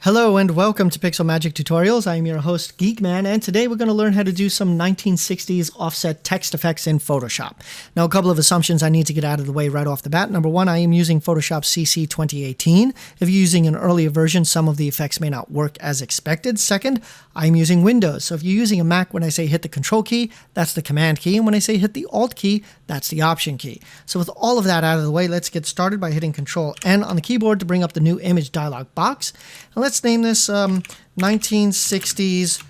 Hello and welcome to Pixel Magic Tutorials. I am your host Geekman, and today we're going to learn how to do some 1960s offset text effects in Photoshop. Now, a couple of assumptions I need to get out of the way right off the bat. Number one, I am using Photoshop CC 2018. If you're using an earlier version, some of the effects may not work as expected. Second, I'm using Windows. So if you're using a Mac, when I say hit the Control key, that's the Command key, and when I say hit the Alt key, that's the Option key. So with all of that out of the way, let's get started by hitting Control N on the keyboard to bring up the new image dialog box. And let's name this 1960s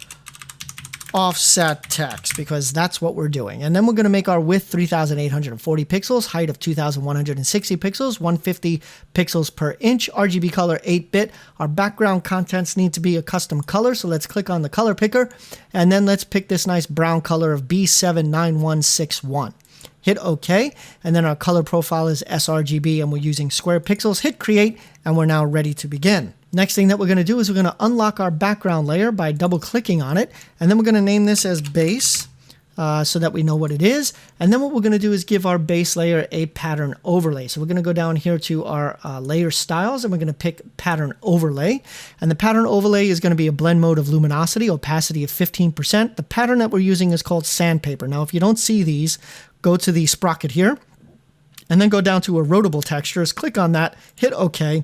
offset text, because that's what we're doing. And then we're going to make our width 3840 pixels, height of 2160 pixels, 150 pixels per inch, RGB color 8-bit. Our background contents need to be a custom color, so let's click on the color picker, and then let's pick this nice brown color of B79161. Hit OK, and then our color profile is sRGB, and we're using square pixels. Hit Create, and we're now ready to begin. Next thing that we're going to do is we're going to unlock our background layer by double-clicking on it, and then we're going to name this as Base so that we know what it is. And then what we're going to do is give our base layer a pattern overlay. So we're going to go down here to our layer styles, and we're going to pick pattern overlay. And the pattern overlay is going to be a blend mode of luminosity, opacity of 15%. The pattern that we're using is called sandpaper. Now, if you don't see these, go to the sprocket here, and then go down to erodible textures, click on that, hit OK,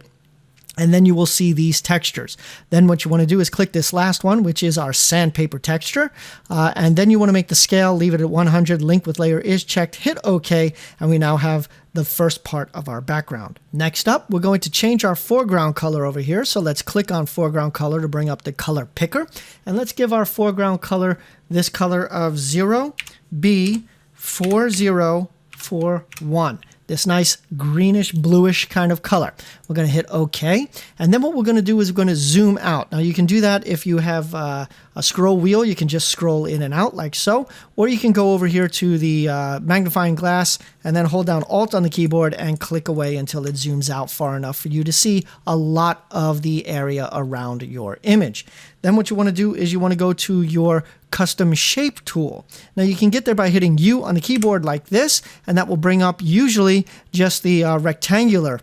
and then you will see these textures. Then what you want to do is click this last one, which is our sandpaper texture, and then you want to make the scale, leave it at 100, link with layer is checked, hit OK, and we now have the first part of our background. Next up, we're going to change our foreground color over here, so let's click on foreground color to bring up the color picker, and let's give our foreground color this color of 0B4041. This nice greenish bluish kind of color. We're going to hit OK, and then what we're going to do is we're going to zoom out. Now you can do that if you have a scroll wheel. You can just scroll in and out like so, or you can go over here to the magnifying glass and then hold down Alt on the keyboard and click away until it zooms out far enough for you to see a lot of the area around your image. Then what you want to do is you want to go to your custom shape tool. Now you can get there by hitting U on the keyboard like this, and that will bring up usually just the rectangular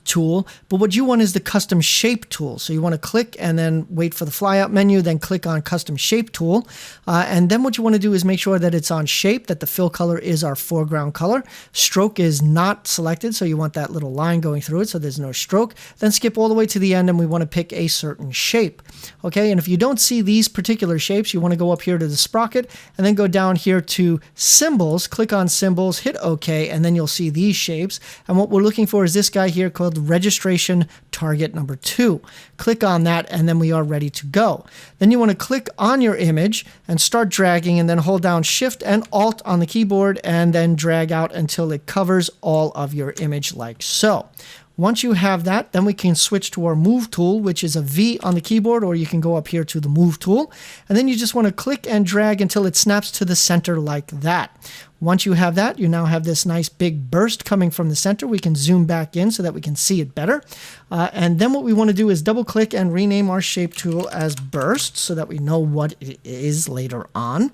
tool, but what you want is the custom shape tool. So you want to click and then wait for the flyout menu, then click on custom shape tool, and then what you want to do is make sure that it's on shape, that the fill color is our foreground color. Stroke is not selected, so you want that little line going through it so there's no stroke. Then skip all the way to the end, and we want to pick a certain shape. Okay, and if you don't see these particular shapes, you want to go up here to the sprocket and then go down here to symbols, click on symbols, hit OK, and then you'll see these shapes. And what we're looking for is this guy here called registration target number 2. Click on that, and then we are ready to go. Then you want to click on your image and start dragging, and then hold down Shift and Alt on the keyboard and then drag out until it covers all of your image like so. Once you have that, then we can switch to our Move tool, which is a V on the keyboard, or you can go up here to the Move tool. And then you just want to click and drag until it snaps to the center like that. Once you have that, you now have this nice big burst coming from the center. We can zoom back in so that we can see it better. And then what we want to do is double click and rename our shape tool as Burst so that we know what it is later on.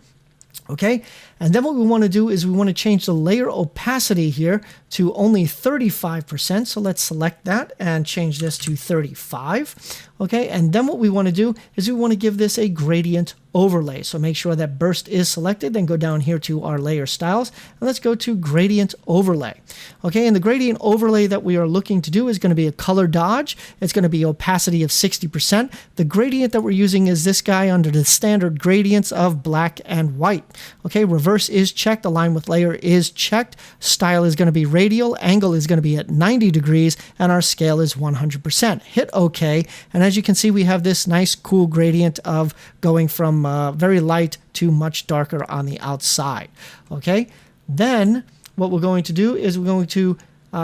Okay, and then what we want to do is we want to change the layer opacity here to only 35%. So let's select that and change this to 35. Okay, and then what we want to do is we want to give this a gradient overlay. So make sure that burst is selected, then go down here to our layer styles, and let's go to gradient overlay. Okay, and the gradient overlay that we are looking to do is going to be a color dodge. It's going to be opacity of 60%. The gradient that we're using is this guy under the standard gradients of black and white. Okay, reverse is checked, align with layer is checked, style is going to be radial, angle is going to be at 90 degrees, and our scale is 100%. Hit OK, and as you can see, we have this nice cool gradient of going from very light to much darker on the outside. Okay, then what we're going to do is we're going to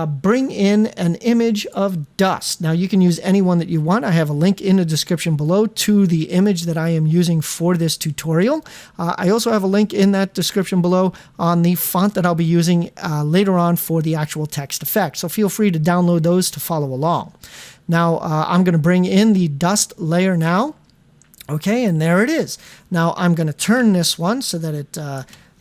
bring in an image of dust. Now you can use any one that you want. I have a link in the description below to the image that I am using for this tutorial. I also have a link in that description below on the font that I'll be using later on for the actual text effect. So feel free to download those to follow along. Now I'm going to bring in the dust layer now. Okay, and there it is. Now I'm going to turn this one so that it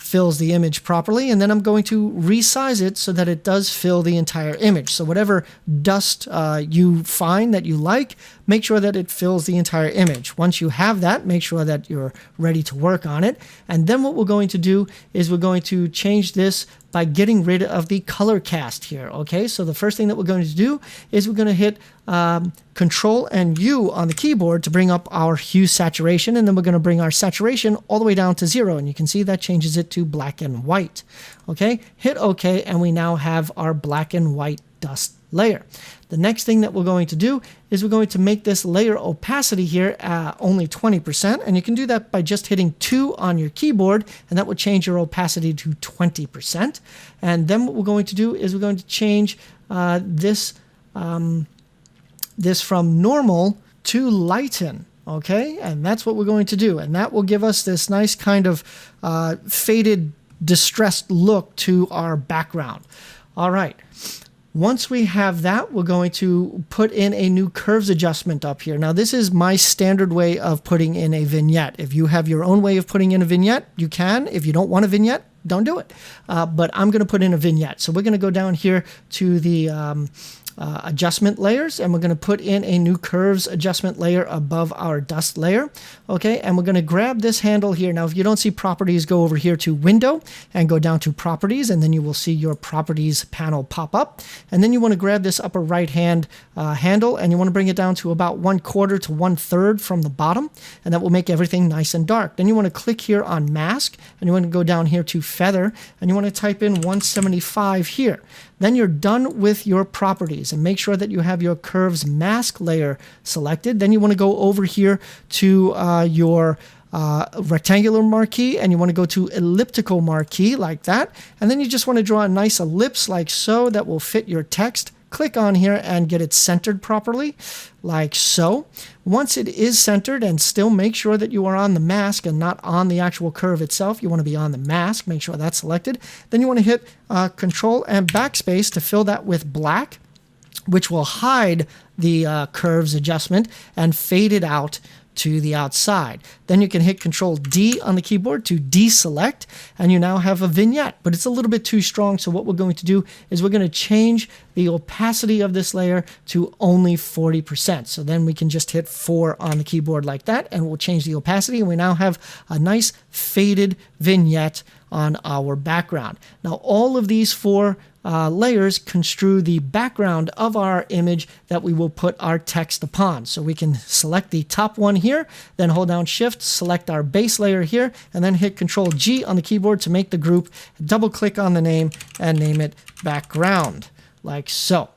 fills the image properly, and then I'm going to resize it so that it does fill the entire image. So whatever dust you find that you like, make sure that it fills the entire image. Once you have that, make sure that you're ready to work on it. And then what we're going to do is we're going to change this by getting rid of the color cast here. Okay, so the first thing that we're going to do is we're going to hit Control and U on the keyboard to bring up our hue saturation, and then we're going to bring our saturation all the way down to 0, and you can see that changes it to black and white. Okay, hit OK, and we now have our black and white dust layer. The next thing that we're going to do is we're going to make this layer opacity here only 20%, and you can do that by just hitting 2 on your keyboard, and that will change your opacity to 20%. And then what we're going to do is we're going to change this from normal to lighten. Okay, and that's what we're going to do, and that will give us this nice kind of faded, distressed look to our background. All right. Once we have that, we're going to put in a new curves adjustment up here. Now, this is my standard way of putting in a vignette. If you have your own way of putting in a vignette, you can. If you don't want a vignette, don't do it. But I'm going to put in a vignette. So we're going to go down here to the adjustment layers, and we're going to put in a new curves adjustment layer above our dust layer. Okay, and we're going to grab this handle here. Now, if you don't see properties, go over here to window and go down to properties, and then you will see your properties panel pop up. And then you want to grab this upper right hand handle, and you want to bring it down to about 1/4 to 1/3 from the bottom, and that will make everything nice and dark. Then you want to click here on mask, and you want to go down here to feather, and you want to type in 175 here. Then you're done with your properties, and make sure that you have your curves mask layer selected. Then you want to go over here to your rectangular marquee, and you want to go to elliptical marquee like that. And then you just want to draw a nice ellipse like so that will fit your text. Click on here and get it centered properly, like so. Once it is centered, and still make sure that you are on the mask and not on the actual curve itself. You want to be on the mask, make sure that's selected. Then you want to hit Control and Backspace to fill that with black, which will hide the curves adjustment and fade it out to the outside. Then you can hit Control D on the keyboard to deselect, and you now have a vignette, but it's a little bit too strong. So what we're going to do is we're going to change the opacity of this layer to only 40%. So then we can just hit 4 on the keyboard like that, and we'll change the opacity, and we now have a nice faded vignette on our background. Now, all of these 4 layers construe the background of our image that we will put our text upon. So we can select the top one here, then hold down Shift, select our base layer here, and then hit Control G on the keyboard to make the group, double click on the name, and name it background, like so.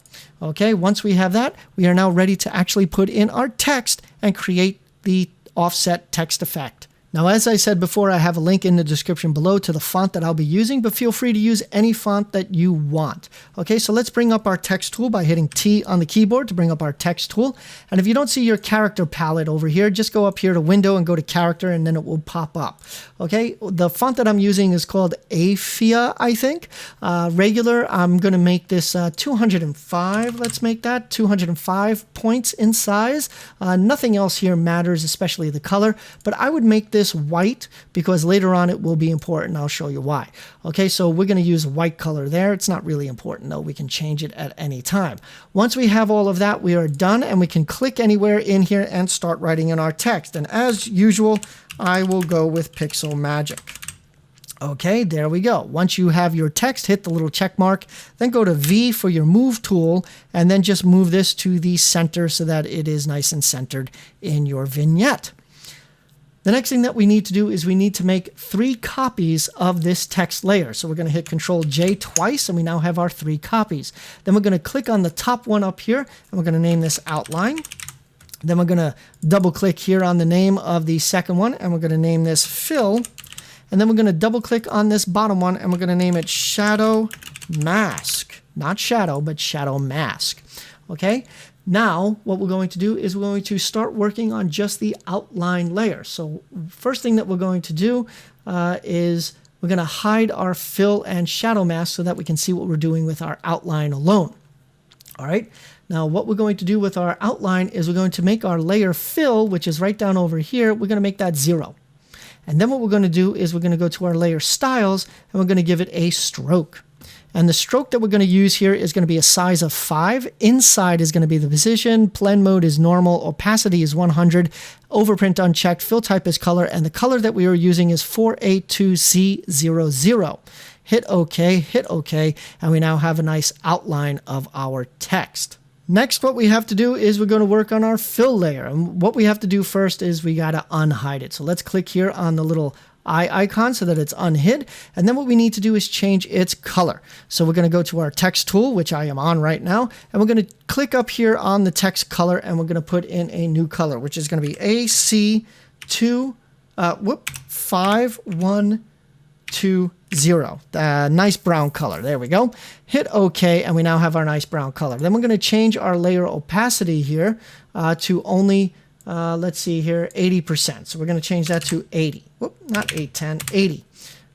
Okay, once we have that, we are now ready to actually put in our text and create the offset text effect. Now, as I said before, I have a link in the description below to the font that I'll be using, but feel free to use any font that you want. Okay, so let's bring up our text tool by hitting T on the keyboard to bring up our text tool. And if you don't see your character palette over here, just go up here to Window and go to Character, and then it will pop up. Okay, the font that I'm using is called Aphia, I think. Regular, I'm going to make this 205. Let's make that 205 points in size. Nothing else here matters, especially the color, but I would make this white because later on it will be important. I'll show you why. Okay, so we're going to use white color there. It's not really important though. We can change it at any time. Once we have all of that, we are done, and we can click anywhere in here and start writing in our text. And as usual, I will go with Pixel Magic. Okay, there we go. Once you have your text, hit the little check mark, then go to V for your move tool, and then just move this to the center so that it is nice and centered in your vignette. The next thing that we need to do is we need to make 3 copies of this text layer. So we're going to hit Control J twice, and we now have our 3 copies. Then we're going to click on the top one up here, and we're going to name this Outline. Then we're going to double click here on the name of the second one, and we're going to name this Fill. And then we're going to double click on this bottom one, and we're going to name it Shadow Mask. Not Shadow, but Shadow Mask. Okay? Now, what we're going to do is we're going to start working on just the outline layer. So first thing that we're going to do is we're going to hide our fill and shadow mask so that we can see what we're doing with our outline alone. All right. Now, what we're going to do with our outline is we're going to make our layer fill, which is right down over here. We're going to make that 0. And then what we're going to do is we're going to go to our layer styles, and we're going to give it a stroke. And the stroke that we're going to use here is going to be a size of 5. Inside is going to be the position. Blend mode is normal. Opacity is 100. Overprint unchecked. Fill type is color. And the color that we are using is 482C00. Hit OK, and we now have a nice outline of our text. Next, what we have to do is we're going to work on our fill layer. And what we have to do first is we got to unhide it. So let's click here on the little eye icon so that it's unhid. And then what we need to do is change its color. So we're going to go to our text tool, which I am on right now. And we're going to click up here on the text color, and we're going to put in a new color, which is going to be AC5120. Nice brown color. There we go. Hit OK, and we now have our nice brown color. Then we're going to change our layer opacity here to only, let's see here, 80%. So we're going to change that to 80. Whoop, not 810, 80.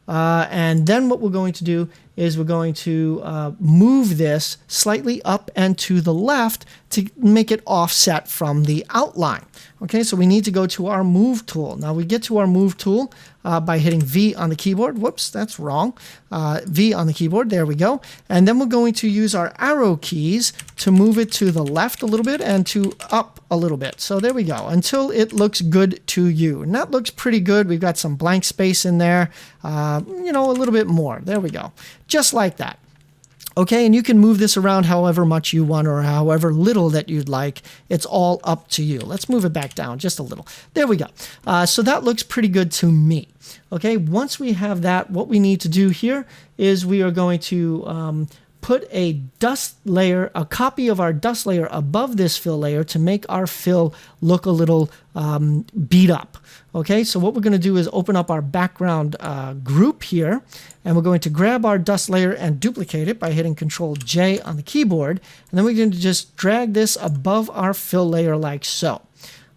And then what we're going to do is we're going to move this slightly up and to the left to make it offset from the outline. Okay, so we need to go to our Move tool. Now we get to our Move tool by hitting V on the keyboard. Whoops, that's wrong. V on the keyboard, there we go. And then we're going to use our arrow keys to move it to the left a little bit and to up a little bit. So there we go, until it looks good to you. And that looks pretty good. We've got some blank space in there, you know, a little bit more. There we go, just like that. Okay, and you can move this around however much you want or however little that you'd like. It's all up to you. Let's move it back down just a little. There we go. So that looks pretty good to me. Okay, once we have that, what we need to do here is we are going to put a dust layer, a copy of our dust layer above this fill layer to make our fill look a little beat up. Okay, so what we're going to do is open up our background group here, and we're going to grab our dust layer and duplicate it by hitting Control J on the keyboard, and then we're going to just drag this above our fill layer like so.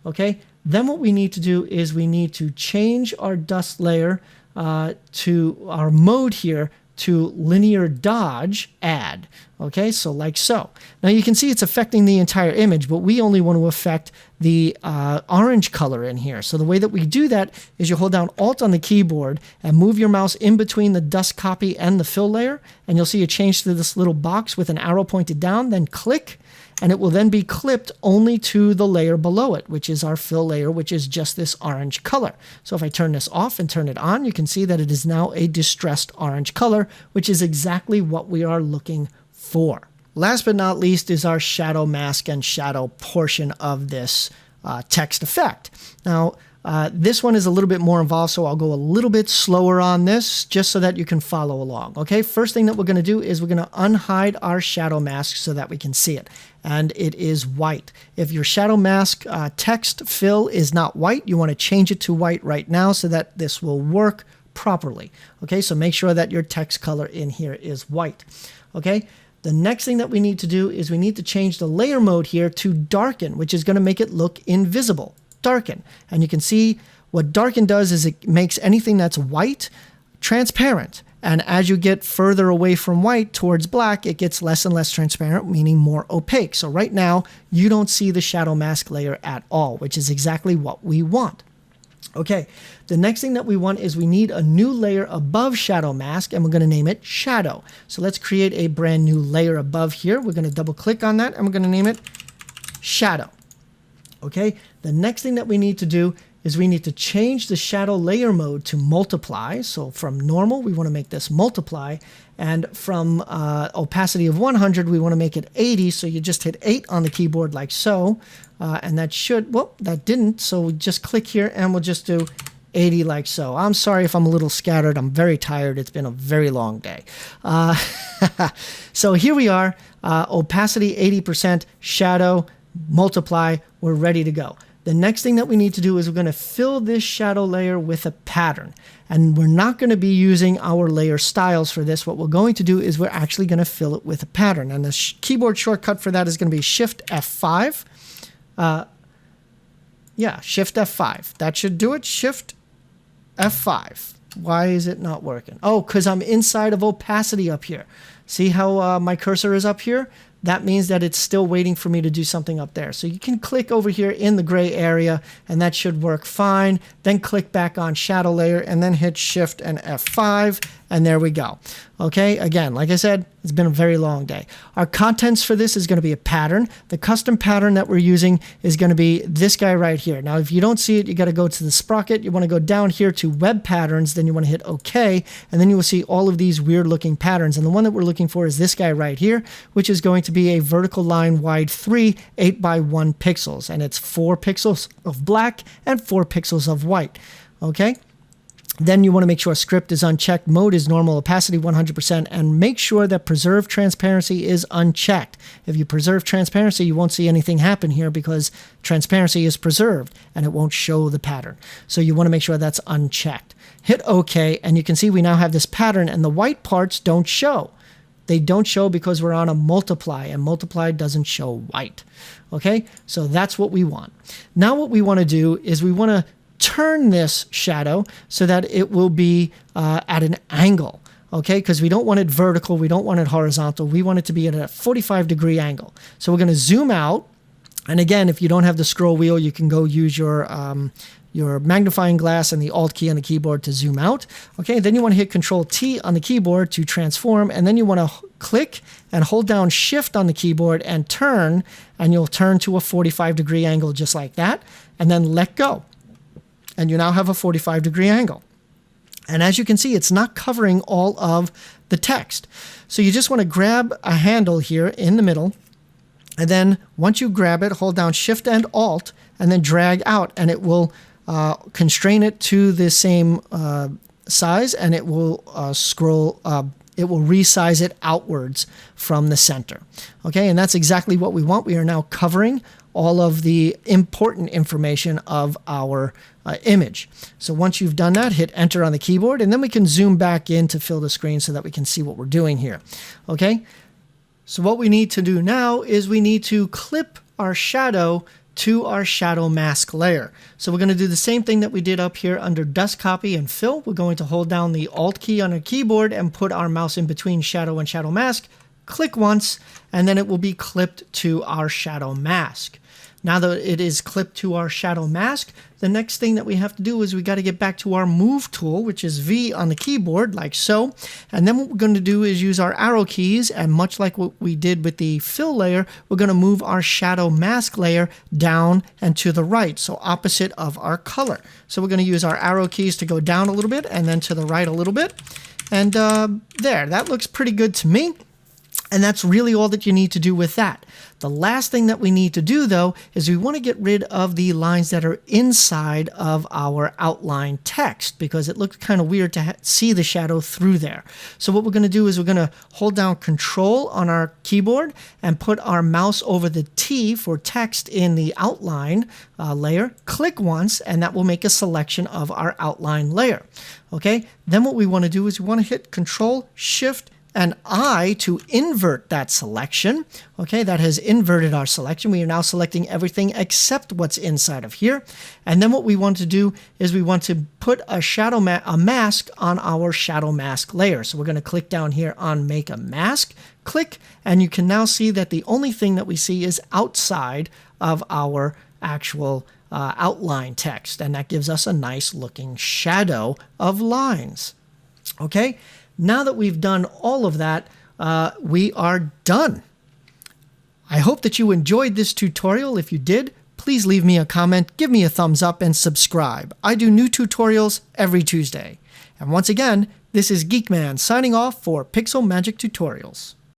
Okay, then what we need to do is we need to change our dust layer to our mode here to linear dodge add. Okay, so like so. Now you can see it's affecting the entire image, but we only want to affect the orange color in here. So the way that we do that is you hold down Alt on the keyboard and move your mouse in between the dust copy and the fill layer, and you'll see it change to this little box with an arrow pointed down, then click, and it will then be clipped only to the layer below it, which is our fill layer, which is just this orange color. So if I turn this off and turn it on, you can see that it is now a distressed orange color, which is exactly what we are looking for. Last but not least is our shadow mask and shadow portion of this text effect. Now, this one is a little bit more involved, so I'll go a little bit slower on this just so that you can follow along. Okay, first thing that we're going to do is we're going to unhide our shadow mask so that we can see it. And it is white. If your shadow mask text fill is not white, you want to change it to white right now so that this will work properly. Okay, so make sure that your text color in here is white. Okay, the next thing that we need to do is we need to change the layer mode here to darken, which is going to make it look invisible. Darken. And you can see what darken does is it makes anything that's white transparent. And as you get further away from white towards black, it gets less and less transparent, meaning more opaque. So right now, you don't see the shadow mask layer at all, which is exactly what we want. Okay, the next thing that we want is we need a new layer above shadow mask, and we're going to name it shadow. So let's create a brand new layer above here. We're going to double click on that, and we're going to name it shadow. Okay, the next thing that we need to do is we need to change the shadow layer mode to multiply. So from normal, we want to make this multiply. And from opacity of 100, we want to make it 80. So you just hit 8 on the keyboard like so. And that should, well, that didn't. So we just click here and we'll just do 80 like so. I'm sorry if I'm a little scattered. I'm very tired. It's been a very long day. So here we are, opacity 80%, shadow, multiply, we're ready to go. The next thing that we need to do is we're going to fill this shadow layer with a pattern. And we're not going to be using our layer styles for this. What we're going to do is we're actually going to fill it with a pattern. And the keyboard shortcut for that is going to be Shift F5. Yeah, Shift F5. That should do it. Shift F5. Why is it not working? Oh, because I'm inside of opacity up here. See how my cursor is up here? that means that it's still waiting for me to do something up there. So you can click over here in the gray area and that should work fine. Then click back on shadow layer and then hit Shift and F5 and there we go. Okay, again, like I said, it's been a very long day. Our contents for this is going to be a pattern. The custom pattern that we're using is going to be this guy right here. Now, if you don't see it, you got to go to the sprocket. You want to go down here to Web Patterns, then you want to hit OK, and then you will see all of these weird looking patterns. And the one that we're looking for is this guy right here, which is going to be a vertical line wide 3, 8x1 pixels. And it's 4 pixels of black and 4 pixels of white. Okay? Then you want to make sure script is unchecked, mode is normal, opacity 100%, and make sure that preserve transparency is unchecked. If you preserve transparency, you won't see anything happen here because transparency is preserved and it won't show the pattern. So you want to make sure that's unchecked. Hit OK, and you can see we now have this pattern and the white parts don't show. They don't show because we're on a multiply, and multiply doesn't show white. Okay, so that's what we want. Now what we want to do is we want to turn this shadow so that it will be at an angle, okay? Because we don't want it vertical, we don't want it horizontal, we want it to be at a 45-degree angle. So we're going to zoom out, and again, if you don't have the scroll wheel, you can go use your magnifying glass and the Alt key on the keyboard to zoom out. Okay, then you want to hit Control T on the keyboard to transform, and then you want to click and hold down Shift on the keyboard and turn, and you'll turn to a 45-degree angle just like that, and then let go. And you now have a 45-degree angle. And as you can see, it's not covering all of the text. So you just want to grab a handle here in the middle, and then once you grab it, hold down Shift and Alt, and then drag out, and it will constrain it to the same size, and it will it will resize it outwards from the center. Okay, and that's exactly what we want. We are now covering all of the important information of our image. So once you've done that, hit Enter on the keyboard, and then we can zoom back in to fill the screen so that we can see what we're doing here. Okay, so what we need to do now is we need to clip our shadow to our shadow mask layer. So we're going to do the same thing that we did up here under Dust Copy and Fill. We're going to hold down the Alt key on our keyboard and put our mouse in between shadow and shadow mask. Click once, and then it will be clipped to our shadow mask. Now that it is clipped to our shadow mask, the next thing that we have to do is we got to get back to our Move tool, which is V on the keyboard, like so. And then what we're going to do is use our arrow keys, and much like what we did with the fill layer, we're going to move our shadow mask layer down and to the right, so opposite of our color. So we're going to use our arrow keys to go down a little bit and then to the right a little bit. And there, that looks pretty good to me. And that's really all that you need to do with that. The last thing that we need to do, though, is we want to get rid of the lines that are inside of our outline text, because it looks kind of weird to see the shadow through there. So what we're going to do is we're going to hold down Control on our keyboard and put our mouse over the T for text in the outline layer. Click once, and that will make a selection of our outline layer. Okay, then what we want to do is we want to hit Control, Shift, and I to invert that selection. Okay, that has inverted our selection. We are now selecting everything except what's inside of here. And then what we want to do is we want to put a mask on our shadow mask layer. So we're going to click down here on Make a Mask, click, and you can now see that the only thing that we see is outside of our actual outline text. And that gives us a nice looking shadow of lines. Okay. Now that we've done all of that, we are done. I hope that you enjoyed this tutorial. If you did, please leave me a comment, give me a thumbs up, and subscribe. I do new tutorials every Tuesday. And once again, this is Geekman signing off for Pixel Magic Tutorials.